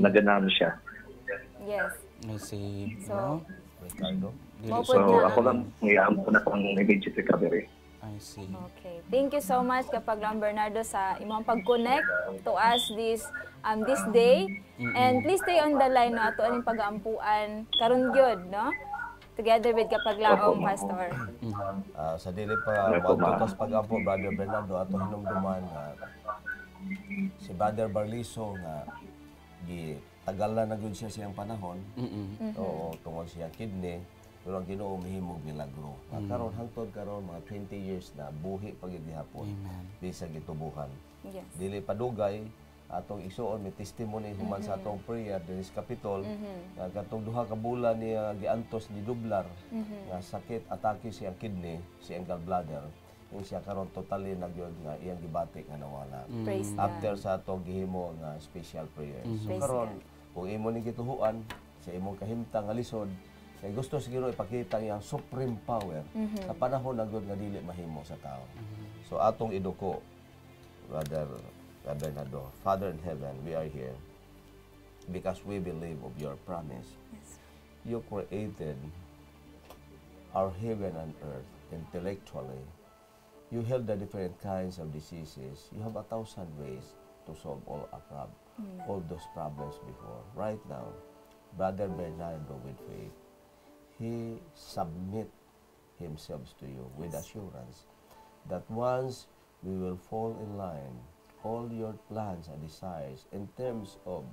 Naganam siya. Yes. I see. So, No? Ricardo? Mao So, pod na. ako lang, ngayaan ko na pang immediate recovery. I see. Okay. Thank you so much kapag lang Bernardo sa imong pag-connect to us this day. And please stay on the line no ato aning pag-aampuan karon gyud no. Together with kapag laong pastor. Sa dili pa magtutos pag-ampo, Brother Bernardo, ato hinumduman si Brother Barliso nga tagal na gyud siya siyang panahon. Oo, tungod siya kidney. Pero ang Ginoo mihimog milagro. Karon hangtod karon mga 20 years na buhi pagid gihapon. Bisag gitubuhan. Yes. Dili padugay atong isuon may testimony human sa atong prayer dinhi sa Capitol. Katong duha ka bulan niya giantos ni Dublar nga sakit atake siyang kidney, siyang gallbladder. Yung siya karon totally na gyud nga iyang gibati nga nawala. Praise After God. sa atong gihimo nga special prayer. So Praise karon kung imo ni gituhuan sa imong kahimtang nga lisod, kay gusto siguro ipakita niyang supreme power sa panahon na good nga dili mahimo sa tao. So atong iduko, Brother Bernardo, Father in heaven, we are here because we believe of your promise. Yes. You created our heaven and earth intellectually. You healed the different kinds of diseases. You have 1,000 ways to solve all those problems before. Right now, Brother Bernardo with faith, he submit himself to you with assurance that once we will fall in line, all your plans and desires in terms of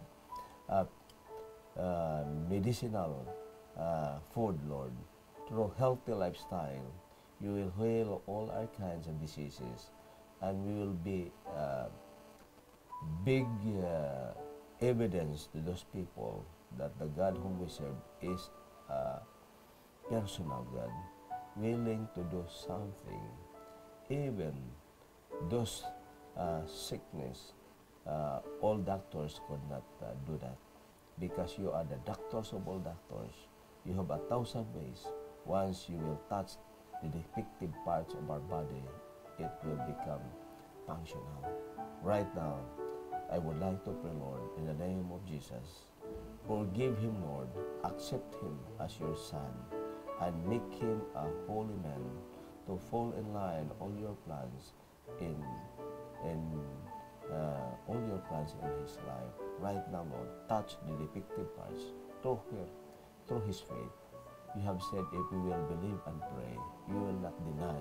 medicinal food, Lord, through healthy lifestyle, you will heal all our kinds of diseases, and we will be big evidence to those people that the God whom we serve is personal God, willing to do something, even those sickness, all doctors could not do that, because you are the doctors of all doctors. You have 1,000 ways. Once you will touch the defective parts of our body, it will become functional. Right now, I would like to pray, Lord, in the name of Jesus, forgive him, Lord, accept him as your son, and make him a holy man to fall in line all your plans in all your plans in his life. Right now, Lord, touch the defective parts through his faith. You have said if we will believe and pray, you will not deny,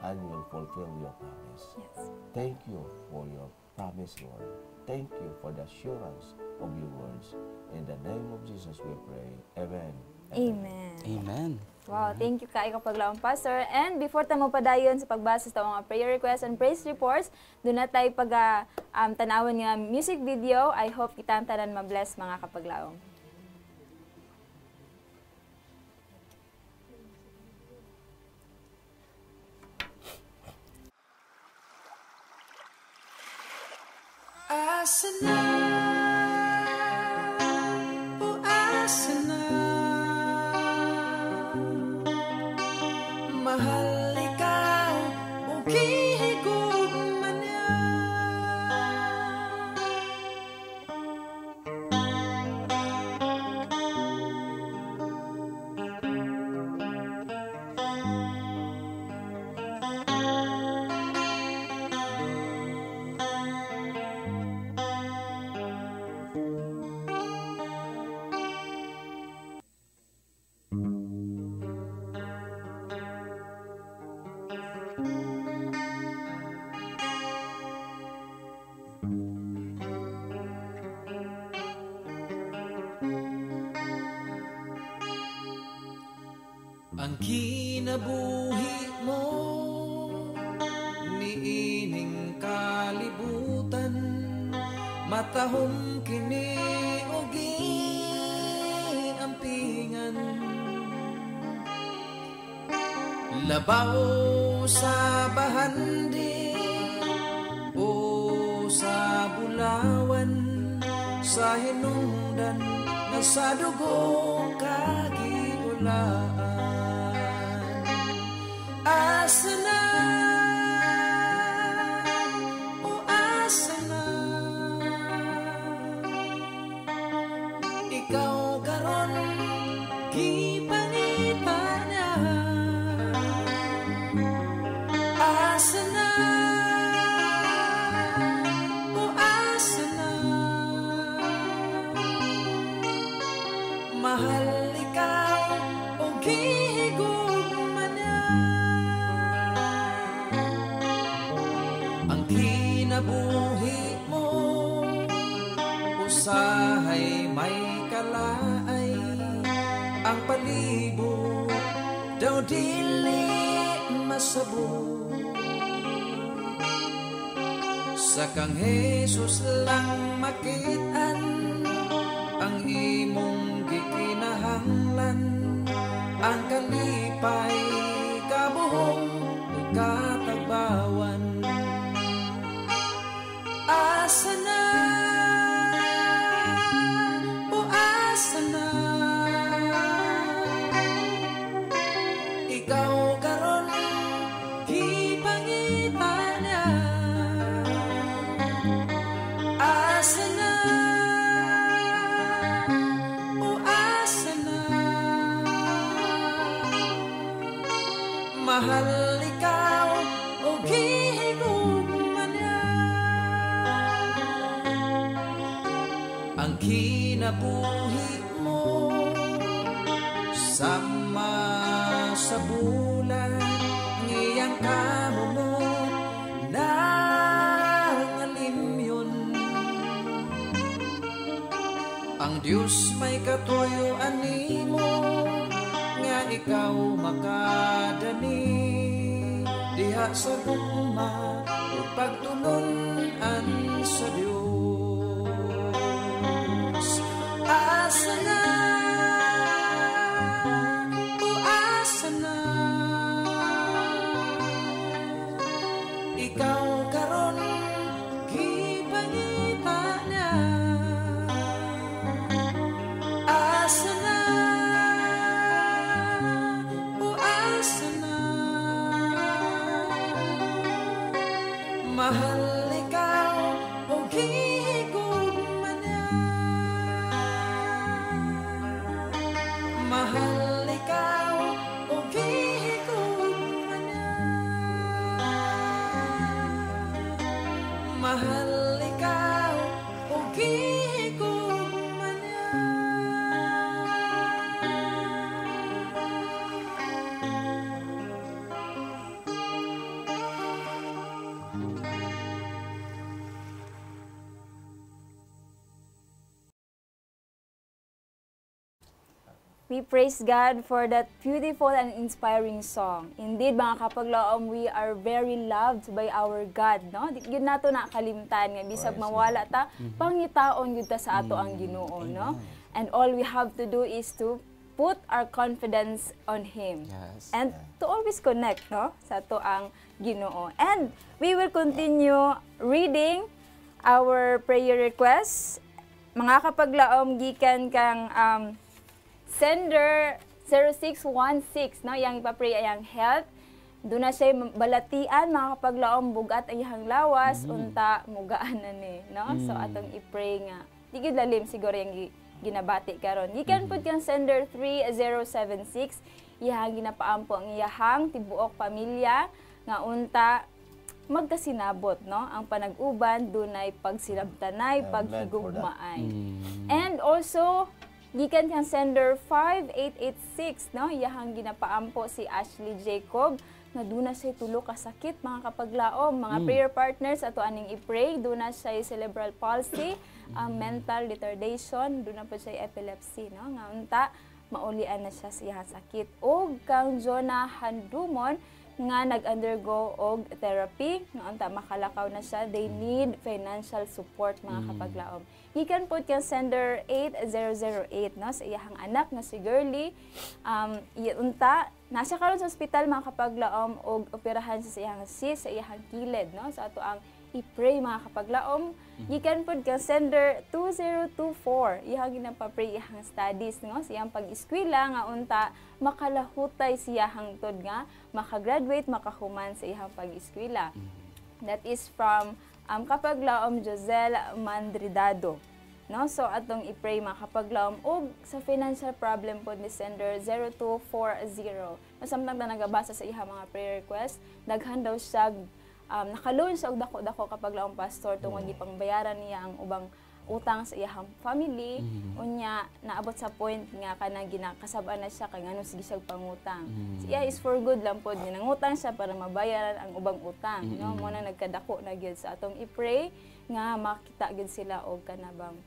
and you will fulfill your promise. Yes. Thank you for your promise, Lord. Thank you for the assurance of your words. In the name of Jesus we pray. Amen. Amen. Amen. Wow, thank you kaayo kapag laong pastor. And before ta mo padayon sa pagbasa sa mga prayer requests and praise reports, doon na tayo pag tanawan nga music video. I hope kita ang tanan mabless mga kapag laong. Asa na, o asa na, mahal ikaw, o gihigog man yan. Ang kinabuhi mo niining kalibutan, matahom kini og giampingan. Labaw sa bahandi o sa bulawan, sa hinungdan na sa dugo kagiulaan. Asa na, o asa na, gihigugma niya. Ang kinabuhi mo usahay may kalaay, ang palibot daw dili masabo. Sa kang Jesus lang makitaan ang imong gikinahanglan, ang kalipay kabuhong katagbawan. Asa na, o asa na, ikaw karon gipangita niya. Asa na, o asa na, mahal ikaw o gihigugma niya. Ang kinabuhi mo sama sa bulan, ngiyang kamumot nangalimyon. Ang Diyos may katuyoan nimo, nga ikaw makadani diha sa gugma o pagtulunan sa Diyos. Asa na, o asa na, ikaw karon gipangita niya. Asa na, o asa na, mahal ikaw o gihigugma niya. Mahal ikaw o gihigugma niya. Mahal ikaw o gihigugma niya. We praise God for that beautiful and inspiring song. Indeed, mga kapaglaom, we are very loved by our God, no? Yun nato nakalimtan nga bisag mawala ta, pangitaon yun ta sa ato ang Ginoo, no? And all we have to do is to put our confidence on Him. Yes. And to always connect, no? Sa ato ang Ginoo. And we will continue reading our prayer requests. Mga kapaglaom, gikan kang sender 0616, no? Yang ipapray ayang health. Doon na siya balatian, mga kapaglaom, bugat ay ihang lawas, unta mugaan na ni, no? So atong i-pray nga. Di gyud lalim siguro yung ginabati karon. Gikan pud kang sender 3076, iyang ginapaampo ang iyahang tibuok pamilya nga unta magkasinabot, no? Ang panag-uban dunay pagsilabtanay, paghigugmaay. And also gikan kang sender 5886, no? Iyahang ginapaampo si Ashley Jacob na duna siya tulo ka sakit, mga kapaglaom, mga prayer partners ato aning i-pray. Duna siya cerebral palsy, mental retardation, duna po siya epilepsy, no? Nga unta maulian na siya sa iyang sakit. O kang Jonah Handumon nga nag-undergo og therapy, nga unta makalakaw na siya. They need financial support, mga kapaglaom. Gikan po kang sender 8008, no? Sa iyang anak nga si Girly. Unta nasa karon sa ospital, mga kapaglaom, og operahan sa iyang cyst sa iyang kilid, no? Sa ato ang i-pray, mga kapaglaom. Gikan pod kang sender 2024. Iyang ginapapray iyang studies, no? Sa iyang pag-eskwela nga unta makalahutay siya hangtod nga makagraduate, makahuman sa iyang pag-eskwela. That is from kapaglaom Josel Mandridado, no? So atong i-pray, mga kapaglaom, og sa financial problem pod ni sender 0240. Masamtang na nagabasa sa iyang mga prayer request, daghan daw siya nakaloan siya og dako-dako kapaglaom pastor tungod gipangbayaran niya ang ubang utang sa iyang family, unya naabot sa point nga kanang ginakasab-an na siya kay ngano sige siya pangutang. Siya is for good lang pod niya nangutang siya para mabayaran ang ubang utang, no? Mo na nagkadako na gyud sa atong i-pray nga makita gyud sila og kanabang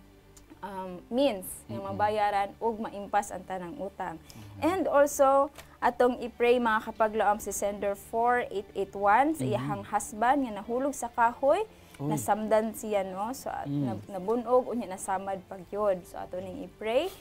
means nga mabayaran ug maimpas ang tanang utang. And also atong i-pray mga kapaglaom si sender 4881 sa iyang husband nga nahulog sa kahoy, nasamdan siya, no? So nabunog unya nasamad pagyod. So ato ning i-pray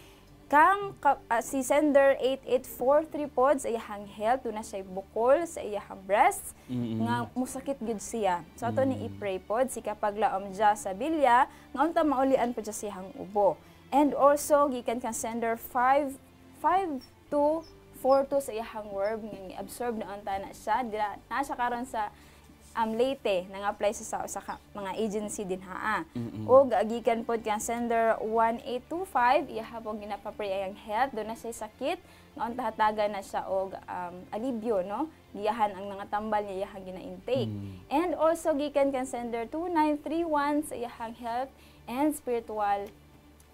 kang si sender 8843 pod sa iyang health na siya bukol sa iyang breast nga musakit gud siya. So ato ni i-pray pod si kapaglaom dya sa bilya nga unta maulian pod sa iyang ubo. And also gikan kang sender 5242 sa iyang verb nga gi-absorb na unta na siya dira na siya karon sa Leyte nang-apply sa mga agency din haa. O gikan pod kang sender 1825 iyaha po ginapapray ang health do na siya sakit nga hatagan na siya og alibyo, no? Giyahan ang mga tambal niya iyahang gina-intake. And also gikan kang sender 2931 sa iyahang health and spiritual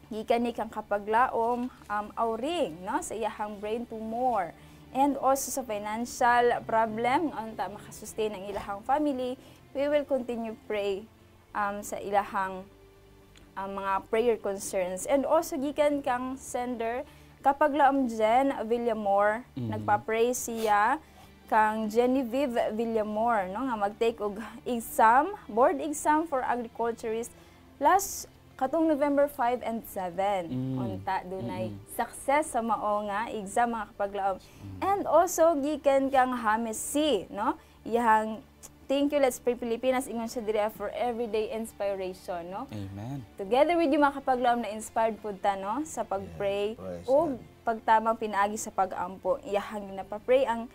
gikan ni kang kapaglaom auring, no? Sa iyahang brain tumor. And also sa financial problem, unta makasustain ang ilahang family, we will continue pray sa ilahang mga prayer concerns. And also gikan kang sender, kapag laom Jen Villamor, nagpa-pray siya kang Genevieve Villamor, no, nga mag-take og exam, board exam for agriculturist last katong November 5 and 7. Unta dunay success sa mao nga exam mga kapaglaom. And also gikan kang James C, no? Iyang thank you, Let's Pray Pilipinas, ingon siya diri for everyday inspiration, no? Amen. Together with you mga kapaglaom na inspired pud ta, no, sa pagpray ug pagtamang pinaagi sa pag-ampo. Iyahang ginapapray ang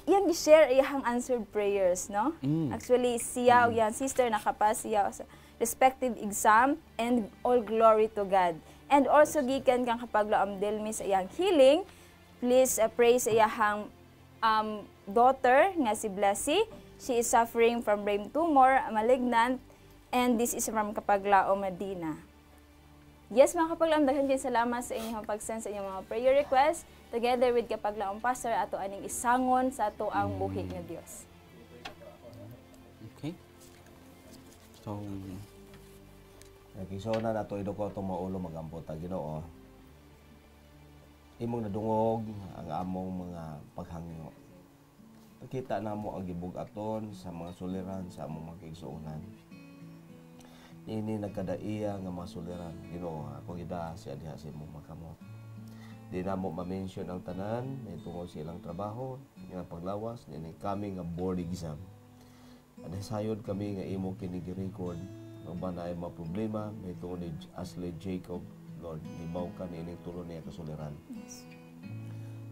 iyang gi-share iyahang answered prayers, no? Actually siya ug iyang sister nakapas siya sa respective exam, and all glory to God. And also gikan kang kapaglaom Delmi sa iyang healing, please pray sa iyang daughter nga si Blessy. She is suffering from brain tumor, malignant, and this is from kapaglaom Medina. Yes, mga kapaglaom, daghan kayo salamat sa inyong pag-send sa inyong mga prayer request. Together with kapaglaom pastor, ato aning isangon sa ato ang buhi nga Dios. Okay. So, Kisona na to idoko itong maulo magampo ta Ginoo. Imong nadungog ang among mga paghangyo. Nakita namo ang gibug-aton sa mga suliran sa among mga kaigsuonan. Ini nagkadaiya nga mga suliran. Ginoo, ako gida siya diha sa imong makamot. Di na mo ma-mention ang tanan, may tungod sa ilang trabaho, nga paglawas, ni kami nga board exam. Adesayod kami nga imo kini gi-record. Ba na ay mga problema, may tungod ni Ashley Jacob, Lord, ibaw ka ni ining tulo niya kasuliran. Yes.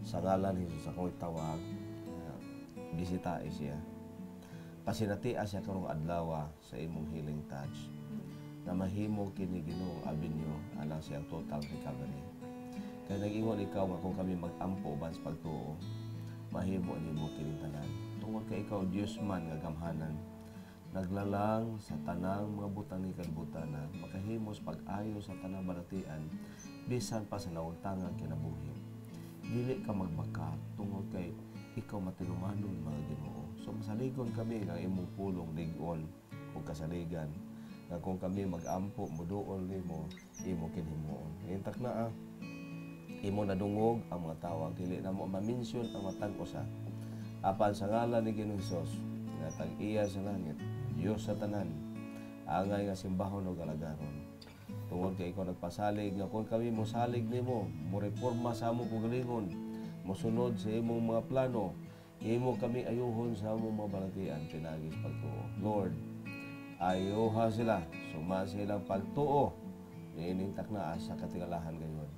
Sa ngalan ni Jesus akong itawag, bisita siya. Pasinatias siya karong adlaw sa imong healing touch, na mahimo kini Ginoo abinyo alang siyang total recovery. Kaya nag-ingon ikaw nga kung kami mag-ampo ban sa pagtuo, mahimo nimo kini tanan. Tungod kay ikaw Dios man nga gamhanan, naglalang sa tanang mga butang ni kalbutanan, makahimos pag-ayo sa tanang balatian, bisan pa sa nauntangang kinabuhi. Dili ka magbaka, tungod kay ikaw matinumanon mga Ginoo. So masaligon kami nga imong pulong ligon o kasaligan, nga kung kami mag-ampo, muduol nimo, imo kinhimuon. Intak na imo nadungog ang mga tawag, dili na mo ma-mention ang matag usa. Apan sa ngalan ni Ginoong Hesus, nga tag-iya sa langit, Diyos sa tanan, angay nga simbahon o galagaron. Tungod kay ikaw nagpasalig nga kung kami mo salig nimo, mo reforma sa among kugalingon, mosunod sa imong mga plano, imo kami ayuhon sa among mga balatian pinagis pagtuo. Lord, ayuha sila, suma silang pagtuo, niining taknaa sa katingalahan gayon.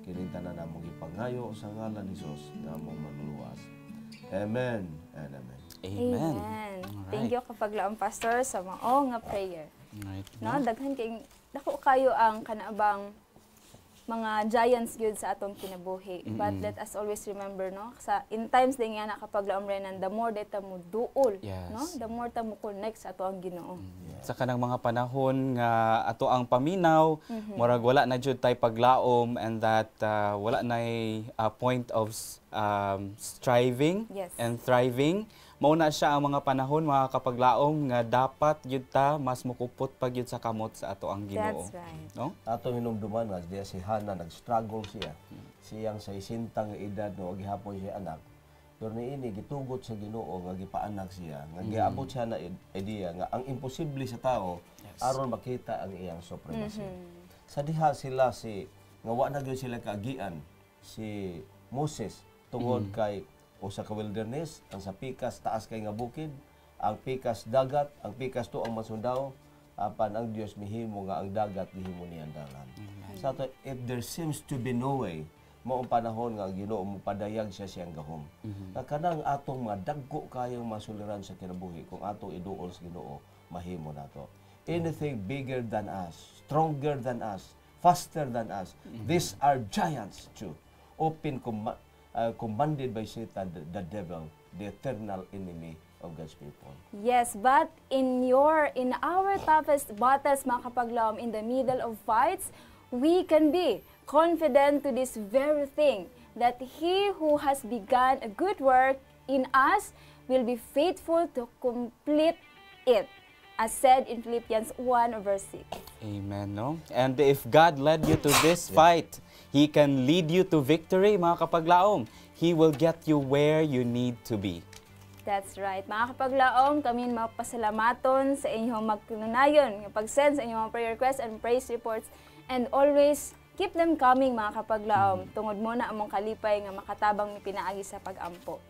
Kining tanan namong ipangayo sa ngalan ni Jesus nga among magluwas. Amen and amen. Amen. Thank you kapaglaom pastor sa mao nga prayer. Right. No, daghan kay dako kayo ang kanabang mga giants gyud sa atong kinabuhi. But let us always remember, no, sa in times din nga na kapag laom renan, the more data mo duol, Yes. no, the more ta mo connect sa ato ang Ginoo. Sa kanang mga panahon nga ato ang paminaw, murag wala na jud tay paglaom, and that wala na point of striving Yes. and thriving. Mao na siya ang mga panahon, mga kapaglaom, nga dapat yun ta mas mukupot pag yun sa kamot sa ato ang Ginoo. That's right. No? Ato hinumduman nga diya si Hana nag-struggle siya. Siyang sa isintang edad no gihapon siya anak. Pero niini gitugot sa Ginoo nga gipaanak siya. Nga giabot siya na idea nga ang imposible sa tao aron makita ang iyang supremacy. Sa diha sila nga wa na gyud sila kaagian si Moses tungod kay usa ka wilderness, ang sa pikas taas kay nga bukid, ang pikas dagat, ang pikas to ang masundaw, apan ang Dios mihimo nga ang dagat gihimo niyang dalan. Sa to, if there seems to be no way, maong panahon nga Ginoo mo padayag siya siyang gahom. Na kanang atong madagko kayong masuliran sa kinabuhi kung ato iduol sa Ginoo, mahimo nato. Anything bigger than us, stronger than us, faster than us, these are giants too. Open commanded by Satan, the devil, the eternal enemy of God's people. Yes, but in our toughest battles, mga kapaglaom, in the middle of fights, we can be confident to this very thing, that He who has begun a good work in us will be faithful to complete it, as said in Philippians 1 verse 6. Amen, no? And if God led you to this fight, He can lead you to victory, mga kapaglaom. He will get you where you need to be. That's right. Mga kapaglaom, kami magpasalamaton sa inyong magkununayon, pag-send sa inyong prayer requests and praise reports, and always keep them coming, mga kapaglaom. Tungod mo na among kalipay nga makatabang ni pinaagi sa pag-ampo.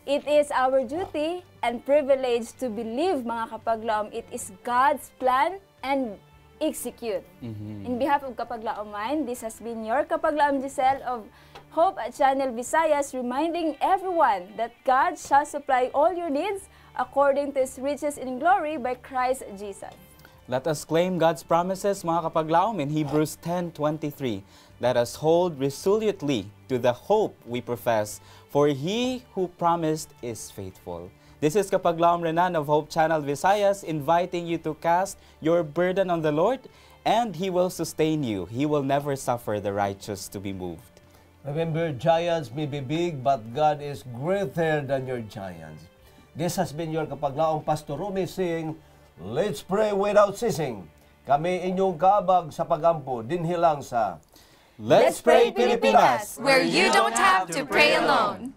It is our duty and privilege to believe, mga kapaglaom, it is God's plan and execute. In behalf of Kapaglaom Mind, this has been your Kapaglaom Giselle of Hope Channel Visayas, reminding everyone that God shall supply all your needs according to His riches in glory by Christ Jesus. Let us claim God's promises, mga kapaglaom, in Hebrews 10:23. Let us hold resolutely to the hope we profess, for He who promised is faithful. This is Kapaglaom Renan of Hope Channel Visayas, inviting you to cast your burden on the Lord, and He will sustain you. He will never suffer the righteous to be moved. Remember, giants may be big, but God is greater than your giants. This has been your Kapaglaom Pastor Rumi saying, let's pray without ceasing. Kami inyong kaabag sa pagampo, dinhi lang sa Let's pray Pilipinas! Where you don't have to pray alone.